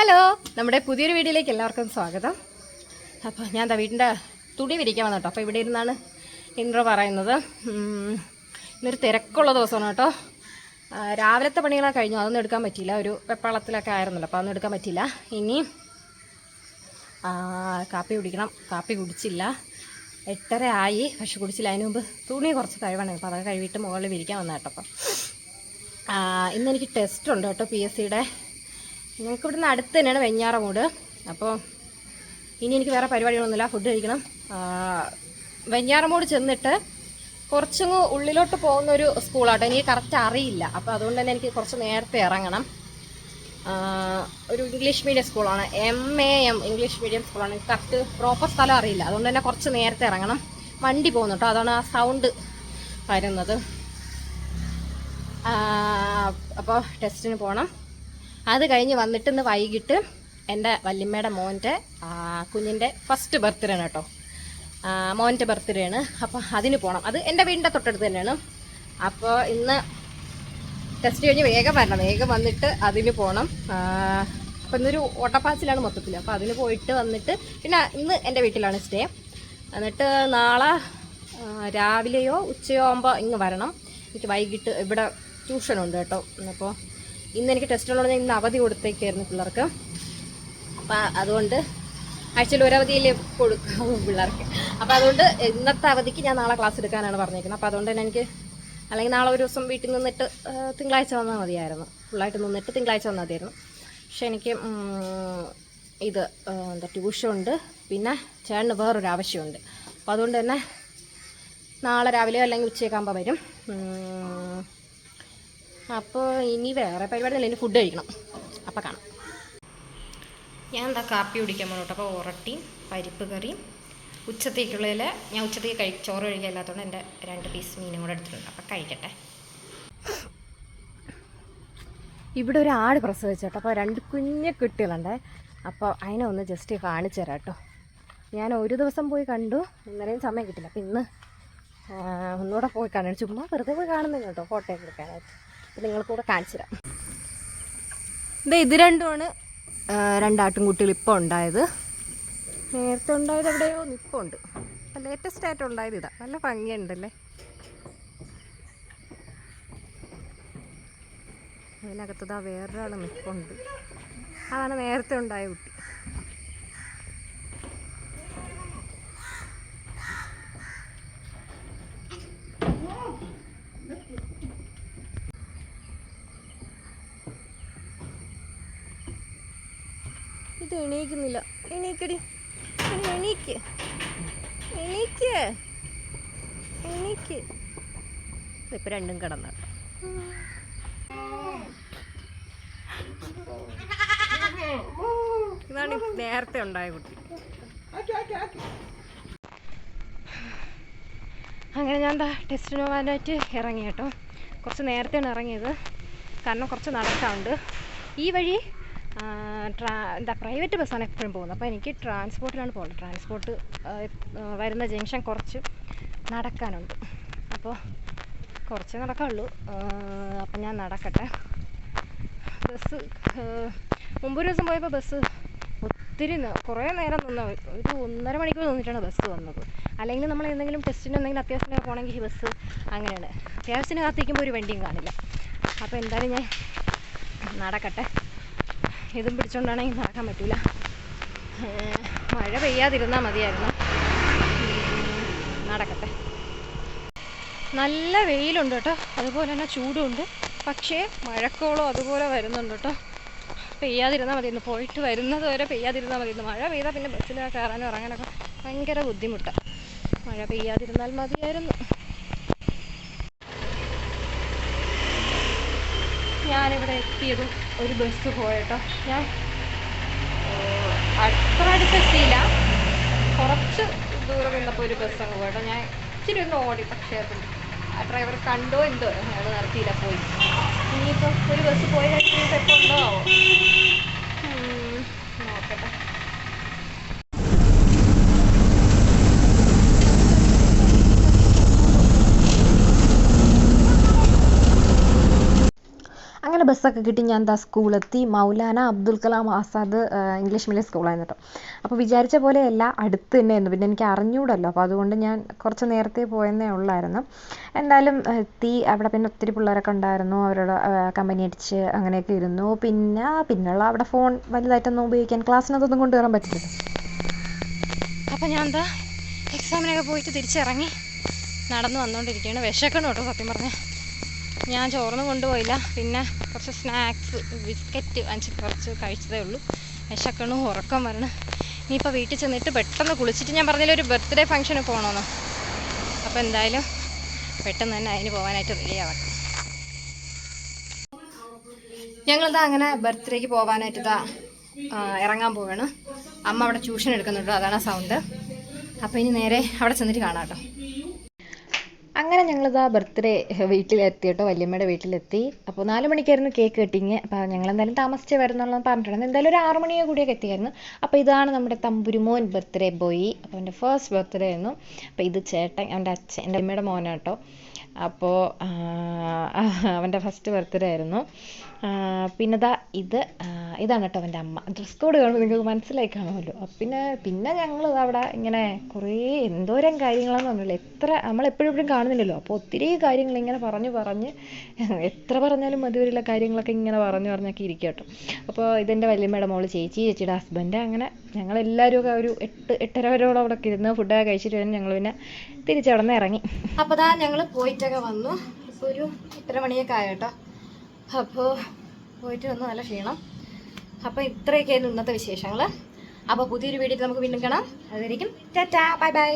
Hello, നമ്മുടെ പുതിയൊരു വീഡിയോയിലേക്ക് എല്ലാവർക്കും സ്വാഗതം. അപ്പോൾ ഞാൻ എന്താ വീടിൻ്റെ തുണി വിരിക്കാൻ വന്നു കേട്ടോ. അപ്പോൾ ഇവിടെ ഇരുന്നാണ് ഇൻട്രോ പറയുന്നത്. ഇന്നൊരു തിരക്കുള്ള ദിവസമാണ് കേട്ടോ. രാവിലത്തെ പണികളൊക്കെ കഴിഞ്ഞു, അതൊന്നും എടുക്കാൻ പറ്റിയില്ല. ഒരു വെപ്പളത്തിലൊക്കെ ആയിരുന്നല്ലോ, അപ്പോൾ അതൊന്നും എടുക്കാൻ പറ്റിയില്ല. ഇനി കാപ്പി കുടിക്കണം. കാപ്പി കുടിച്ചില്ല, 8:30 ആയി, പക്ഷെ കുടിച്ചില്ല. അതിന് മുമ്പ് തുണി കുറച്ച് കഴിവണം. അപ്പോൾ അതൊക്കെ കഴുകിയിട്ട് മുകളിൽ വിരിക്കാൻ വന്ന കേട്ടോ. അപ്പം ഇന്നെനിക്ക് ടെസ്റ്റ് ഉണ്ട് കേട്ടോ, PSCയുടെ. ഞങ്ങൾക്ക് ഇവിടുന്ന് അടുത്ത് തന്നെയാണ് വെഞ്ഞാറമൂട്. അപ്പോൾ ഇനി എനിക്ക് വേറെ പരിപാടികളൊന്നുമില്ല, ഫുഡ് കഴിക്കണം. വെഞ്ഞാറമൂട് ചെന്നിട്ട് കുറച്ചങ്ങ് ഉള്ളിലോട്ട് പോകുന്നൊരു സ്കൂളാട്ടോ. എനിക്ക് കറക്റ്റ് അറിയില്ല, അപ്പോൾ അതുകൊണ്ട് തന്നെ എനിക്ക് കുറച്ച് നേരത്തെ ഇറങ്ങണം. ഒരു ഇംഗ്ലീഷ് മീഡിയം സ്കൂളാണ്, MAM ഇംഗ്ലീഷ് മീഡിയം സ്കൂളാണ്. എനിക്ക് കറക്റ്റ് പ്രോപ്പർ സ്ഥലം അറിയില്ല, അതുകൊണ്ട് തന്നെ കുറച്ച് നേരത്തെ ഇറങ്ങണം. വണ്ടി പോകുന്നു കേട്ടോ, അതാണ് ആ സൗണ്ട് വരുന്നത്. അപ്പോൾ ടെസ്റ്റിന് പോകണം. അത് കഴിഞ്ഞ് വന്നിട്ട് ഇന്ന് വൈകിട്ട് എൻ്റെ വല്യമ്മയുടെ മോൻ്റെ കുഞ്ഞിൻ്റെ ഫസ്റ്റ് ബർത്ത്ഡേ ആണ് കേട്ടോ. മോൻ്റെ ബർത്ത്ഡേ ആണ്, അപ്പോൾ അതിന് പോകണം. അത് എൻ്റെ വീടിൻ്റെ തൊട്ടടുത്ത് തന്നെയാണ്. അപ്പോൾ ഇന്ന് ടെസ്റ്റ് കഴിഞ്ഞ് വേഗം വരണം, വേഗം വന്നിട്ട് അതിന് പോകണം. അപ്പോൾ ഇന്നൊരു ഓട്ടപ്പാച്ചിലാണ് മൊത്തത്തിൽ. അപ്പോൾ അതിന് പോയിട്ട് വന്നിട്ട് പിന്നെ ഇന്ന് എൻ്റെ വീട്ടിലാണ് സ്റ്റേ. എന്നിട്ട് നാളെ രാവിലെയോ ഉച്ചയോ ആകുമ്പോൾ ഇങ്ങ് വരണം. എനിക്ക് വൈകിട്ട് ഇവിടെ ട്യൂഷനുണ്ട് കേട്ടോ. അപ്പോൾ ഇന്ന് എനിക്ക് ടെസ്റ്റ് ഉള്ളത്, ഇന്ന് അവധി കൊടുത്തേക്കായിരുന്നു പിള്ളേർക്ക്. അപ്പം അതുകൊണ്ട് ആഴ്ചയിൽ ഒരവധിയിൽ കൊടുക്കും പിള്ളേർക്ക്. അപ്പോൾ അതുകൊണ്ട് ഇന്നത്തെ അവധിക്ക് ഞാൻ നാളെ ക്ലാസ് എടുക്കാനാണ് പറഞ്ഞേക്കുന്നത്. അപ്പോൾ അതുകൊണ്ട് തന്നെ എനിക്ക്, അല്ലെങ്കിൽ നാളെ ഒരു ദിവസം വീട്ടിൽ നിന്നിട്ട് തിങ്കളാഴ്ച വന്നാൽ മതിയായിരുന്നു. ഫുള്ളായിട്ട് നിന്നിട്ട് തിങ്കളാഴ്ച വന്നാൽ മതിയായിരുന്നു. പക്ഷെ എനിക്ക് ഇത് ട്യൂഷനുണ്ട്, പിന്നെ ചേട്ടന് വേറൊരു ആവശ്യമുണ്ട്. അപ്പോൾ അതുകൊണ്ട് തന്നെ നാളെ രാവിലെയോ അല്ലെങ്കിൽ ഉച്ചയൊക്കെ വരും. അപ്പോൾ ഇനി വേറെ പരിപാടിയല്ല, ഇനി ഫുഡ് കഴിക്കണം. അപ്പോൾ കാണാം. ഞാൻ എന്താ കാപ്പി കുടിക്കാൻ പോകണം. അപ്പോൾ ഉറട്ടി പരിപ്പ് കറി ഉച്ചത്തേക്കുള്ളതിൽ ഞാൻ ഉച്ചത്തേക്ക് ചോറ് കഴിക്കാല്ലാത്തതുകൊണ്ട് എൻ്റെ 2 പീസ് മീനും കൂടെ എടുത്തിട്ടുണ്ട്. അപ്പോൾ കഴിക്കട്ടെ. ഇവിടെ ഒരു ആട് പ്രസവിച്ചോട്ടോ. അപ്പോൾ 2 കുഞ്ഞു കുട്ടികളുണ്ട്. അപ്പോൾ അതിനെ ഒന്ന് ജസ്റ്റ് കാണിച്ചു തരാം കേട്ടോ. ഞാൻ ഒരു ദിവസം പോയി കണ്ടു, ഇന്നലെയും സമയം കിട്ടില്ല. അപ്പോൾ ഇന്ന് ഒന്നുകൂടെ പോയി കാണണം. ചുമ്മാ വെറുതെ പോയി കാണുന്നില്ല കേട്ടോ, ഫോട്ടോയൊക്കെ എടുക്കാനായിട്ട്. നിങ്ങൾക്കൂടെ കാണിച്ചു തരാം. ഇത് രണ്ടുമാണ് 2 ആട്ടിൻകുട്ടികൾ ഇപ്പോൾ ഉണ്ടായത്. നേരത്തെ ഉണ്ടായത് എവിടെയോ നിൽപ്പുണ്ട്. ലേറ്റസ്റ്റ് ആയിട്ട് ഉണ്ടായത് ഇതാ. നല്ല ഭംഗിയുണ്ടല്ലേ. അതിനകത്തതാ വേറൊരാൾ നിൽപ്പുണ്ട്. അതാണ് നേരത്തെ ഉണ്ടായ കുട്ടി. ഇത് എണീക്കുന്നില്ല. എണീക്കടി, എണീക്ക്, എണീക്ക്, എണീക്ക്. ഇതിപ്പോൾ രണ്ടും കിടന്നു. ഇതാണ് നേരത്തെ ഉണ്ടായ കുട്ടി. അങ്ങനെ ഞാൻ എന്താ ടെസ്റ്റിന് പോകാനായിട്ട് ഇറങ്ങി കേട്ടോ. കുറച്ച് നേരത്തെയാണ് ഇറങ്ങിയത്, കാരണം കുറച്ച് നടക്കാറുണ്ട്. ഈ വഴി പ്രൈവറ്റ് ബസ്സാണ് എപ്പോഴും പോകുന്നത്. അപ്പോൾ എനിക്ക് ട്രാൻസ്പോർട്ടിലാണ് പോകുന്നത്. ട്രാൻസ്പോർട്ട് വരുന്ന ജംഗ്ഷൻ കുറച്ച് നടക്കാനുണ്ട്. അപ്പോൾ കുറച്ച് നടക്കാനുള്ളൂ. അപ്പം ഞാൻ നടക്കട്ടെ. ബസ് മുമ്പൊരു ദിവസം പോയപ്പോൾ ബസ് ഒത്തിരി കുറേ നേരം ഒരു 1.5 മണിക്കൂർ നിന്നിട്ടാണ് ബസ് വന്നത്. അല്ലെങ്കിൽ നമ്മൾ എന്തെങ്കിലും ടെസ്റ്റിന് എന്തെങ്കിലും അത്യാവശ്യത്തിന് പോകണമെങ്കിൽ ബസ് അങ്ങനെയാണ്. അത്യാവശ്യത്തിന് കാത്തിരിക്കുമ്പോൾ ഒരു വണ്ടിയും കാണില്ല. അപ്പോൾ എന്തായാലും ഞാൻ നടക്കട്ടെ. ഇതും പിടിച്ചുകൊണ്ടാണെങ്കിൽ നടക്കാൻ പറ്റില്ല. മഴ പെയ്യാതിരുന്നാൽ മതിയായിരുന്നു. നടക്കട്ടെ. നല്ല വെയിലുണ്ട് കേട്ടോ, അതുപോലെ തന്നെ ചൂടുണ്ട്. പക്ഷേ മഴക്കോളം അതുപോലെ വരുന്നുണ്ട് കേട്ടോ. പെയ്യാതിരുന്നാൽ മതിയെന്ന്, പോയിട്ട് വരുന്നത് വരെ പെയ്യാതിരുന്നാൽ മതിയെന്ന്. മഴ പെയ്താൽ പിന്നെ ബസ്സിൽ കയറാനും ഇറങ്ങാനൊക്കെ ഭയങ്കര ബുദ്ധിമുട്ടാണ്. മഴ പെയ്യാതിരുന്നാൽ മതിയായിരുന്നു. ഞാനിവിടെ എത്തിയതും ഒരു ബസ് പോയട്ടോ. ഞാൻ അത്ര അടുത്തെത്തിയില്ല, കുറച്ച് ദൂരം നിന്നപ്പോൾ ഒരു ബസ് അങ്ങ് പോയട്ടോ. ഞാൻ ഇച്ചിരി ഒന്ന് ഓടി, പക്ഷേ അത് ആ ഡ്രൈവർ കണ്ടോ എന്തോ അയാൾ നിർത്തിയില്ല, പോയി. ഇനിയിപ്പോൾ ഒരു ബസ് പോയി കഴിഞ്ഞിട്ട് എപ്പോൾ ഉണ്ടോ ആവോ, നോക്കട്ടെ. ബസ്സൊക്കെ കിട്ടി ഞാൻ ദാ സ്കൂളെത്തി. മൗലാന അബ്ദുൽ കലാം ആസാദ് ഇംഗ്ലീഷ് മീഡിയം സ്കൂളായിരുന്നു കേട്ടോ. അപ്പോൾ വിചാരിച്ച പോലെയല്ല, അടുത്ത് തന്നെയായിരുന്നു. പിന്നെ എനിക്ക് അറിഞ്ഞൂടല്ലോ, അപ്പോൾ അതുകൊണ്ട് ഞാൻ കുറച്ച് നേരത്തെ പോയെന്നേ ഉള്ളായിരുന്നു. എന്തായാലും എത്തി. അവിടെ പിന്നെ ഒത്തിരി പിള്ളേരൊക്കെ ഉണ്ടായിരുന്നു. അവരോട് കമ്പനി അടിച്ച് അങ്ങനെയൊക്കെ ഇരുന്നു. പിന്നെയുള്ള അവിടെ ഫോൺ വലുതായിട്ടൊന്നും ഉപയോഗിക്കാൻ ക്ലാസ്സിനകത്തൊന്നും കൊണ്ടുവരാൻ പറ്റില്ലല്ലോ. അപ്പോൾ ഞാൻ എന്താ എക്സാമിനൊക്കെ പോയിട്ട് തിരിച്ചിറങ്ങി നടന്നു വന്നുകൊണ്ടിരിക്കുകയാണ്. വിശക്കണം കേട്ടോ സത്യം പറഞ്ഞാൽ. ഞാൻ ചോറൊന്നും കൊണ്ടുപോയില്ല. പിന്നെ കുറച്ച് സ്നാക്സ് ബിസ്ക്കറ്റ് വാങ്ങിച്ച് കുറച്ച് കഴിച്ചതേ ഉള്ളൂ. വിശക്കണം, ഉറക്കം വരണം. ഇനിയിപ്പോൾ വീട്ടിൽ ചെന്നിട്ട് പെട്ടെന്ന് കുളിച്ചിട്ട്, ഞാൻ പറഞ്ഞതിൽ ഒരു ബർത്ത്ഡേ ഫംഗ്ഷന് പോകണമെന്നോ, അപ്പോൾ എന്തായാലും പെട്ടെന്ന് തന്നെ അതിന് പോകാനായിട്ട് റെഡിയാവാം. ഞങ്ങളിതാ അങ്ങനെ ബർത്ത്ഡേക്ക് പോകാനായിട്ട് ഇറങ്ങാൻ പോവുകയാണ്. അമ്മ അവിടെ ട്യൂഷൻ എടുക്കുന്നുണ്ടോ, അതാണ് സൗണ്ട്. അപ്പോൾ ഇനി നേരെ അവിടെ ചെന്നിട്ട് കാണാം കേട്ടോ. അങ്ങനെ ഞങ്ങളിതാ ബർത്ത്ഡേ വീട്ടിലെത്തി കേട്ടോ, വല്യമ്മയുടെ വീട്ടിലെത്തി. അപ്പോൾ 4 മണിക്കായിരുന്നു കേക്ക് കട്ടിങ്. അപ്പോൾ ഞങ്ങളെന്തായാലും താമസിച്ചേ വരുന്നുള്ളത് പറഞ്ഞിട്ടുണ്ടായിരുന്നു. എന്തായാലും ഒരു 6 മണിയോ കൂടിയൊക്കെ എത്തിയായിരുന്നു. അപ്പോൾ ഇതാണ് നമ്മുടെ തമ്പുരുമോൻ ബർത്ത്ഡേ ബോയ്. അപ്പോൾ എൻ്റെ ഫസ്റ്റ് ബർത്ത്ഡേ ആയിരുന്നു. അപ്പോൾ ഇത് ചേട്ടൻ, എൻ്റെ അച്ഛൻ, എൻ്റെ അമ്മയുടെ മോനാട്ടോ. അപ്പോൾ അവൻ്റെ ഫസ്റ്റ് ബർത്ത്ഡേ ആയിരുന്നു. പിന്നെ ഇതാണ് കേട്ടോ അവൻ്റെ അമ്മ. ഡ്രസ് കോഡ് കാണുമ്പോൾ നിങ്ങൾക്ക് മനസ്സിലായി കാണുമല്ലോ. പിന്നെ ഞങ്ങൾ അവിടെ ഇങ്ങനെ കുറേ എന്തോരം കാര്യങ്ങളാണെന്ന് പറഞ്ഞില്ല. നമ്മളെപ്പോഴും കാണുന്നില്ലല്ലോ. അപ്പോൾ ഒത്തിരി കാര്യങ്ങൾ ഇങ്ങനെ പറഞ്ഞ് എത്ര പറഞ്ഞാലും മതിവരില്ല കാര്യങ്ങളൊക്കെ ഇങ്ങനെ പറഞ്ഞൊക്കെ ഇരിക്കും കേട്ടോ. അപ്പോൾ ഇതെൻ്റെ വല്യമ്മയുടെ മോള് ചേച്ചിയുടെ ഹസ്ബൻഡ്. അങ്ങനെ ഞങ്ങളെല്ലാവരും ഒക്കെ ഒരു 8-8:30 വരെയോളം അവിടെ ഇരുന്ന് ഫുഡൊക്കെ കഴിച്ചിട്ട് വരും. ഞങ്ങൾ പിന്നെ തിരിച്ചവിടെ നിന്ന് ഇറങ്ങി. അപ്പോൾ ഞങ്ങൾ പോയിട്ടൊക്കെ വന്നു. ഇപ്പോൾ ഒരു 8:30 മണിയൊക്കെ ആയിട്ടോ. അപ്പോൾ പോയിട്ട് വന്ന് നല്ല ക്ഷീണം. അപ്പോൾ ഇത്രയൊക്കെയായിരുന്നു ഇന്നത്തെ വിശേഷങ്ങൾ. അപ്പോൾ പുതിയൊരു വീഡിയോയിൽ നമുക്ക് വീണ്ടും കാണാം. അതുവരെയും ടാറ്റാ, ബൈ ബൈ.